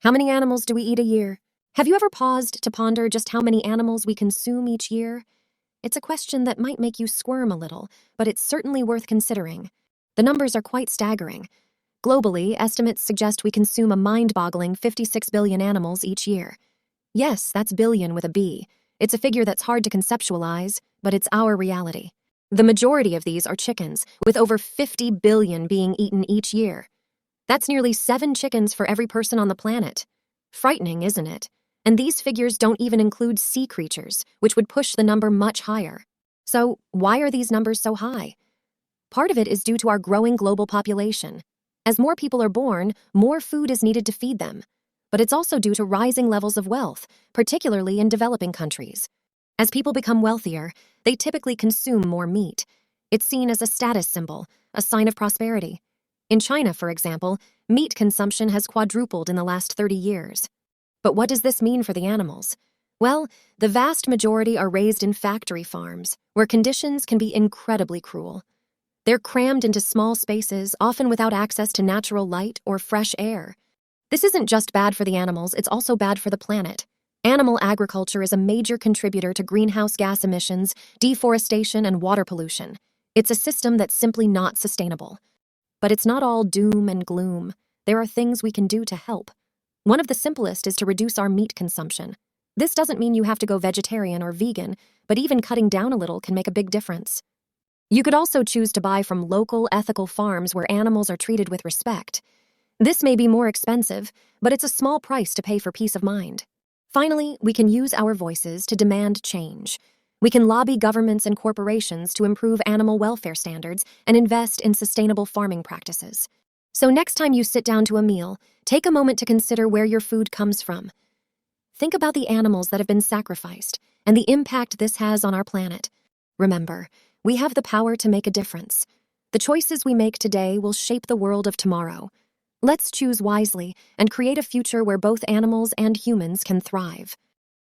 How many animals do we eat a year? Have you ever paused to ponder just how many animals we consume each year? It's a question that might make you squirm a little, but it's certainly worth considering. The numbers are quite staggering. Globally, estimates suggest we consume a mind-boggling 56 billion animals each year. Yes, that's billion with a B. It's a figure that's hard to conceptualize, but it's our reality. The majority of these are chickens, with over 50 billion being eaten each year. That's nearly 7 chickens for every person on the planet. Frightening, isn't it? And these figures don't even include sea creatures, which would push the number much higher. So, why are these numbers so high? Part of it is due to our growing global population. As more people are born, more food is needed to feed them. But it's also due to rising levels of wealth, particularly in developing countries. As people become wealthier, they typically consume more meat. It's seen as a status symbol, a sign of prosperity. In China, for example, meat consumption has quadrupled in the last 30 years. But what does this mean for the animals? Well, the vast majority are raised in factory farms, where conditions can be incredibly cruel. They're crammed into small spaces, often without access to natural light or fresh air. This isn't just bad for the animals, it's also bad for the planet. Animal agriculture is a major contributor to greenhouse gas emissions, deforestation, and water pollution. It's a system that's simply not sustainable. But it's not all doom and gloom. There are things we can do to help. One of the simplest is to reduce our meat consumption. This doesn't mean you have to go vegetarian or vegan, but even cutting down a little can make a big difference. You could also choose to buy from local, ethical farms where animals are treated with respect. This may be more expensive, but it's a small price to pay for peace of mind. Finally, we can use our voices to demand change. We can lobby governments and corporations to improve animal welfare standards and invest in sustainable farming practices. So next time you sit down to a meal, take a moment to consider where your food comes from. Think about the animals that have been sacrificed and the impact this has on our planet. Remember, we have the power to make a difference. The choices we make today will shape the world of tomorrow. Let's choose wisely and create a future where both animals and humans can thrive.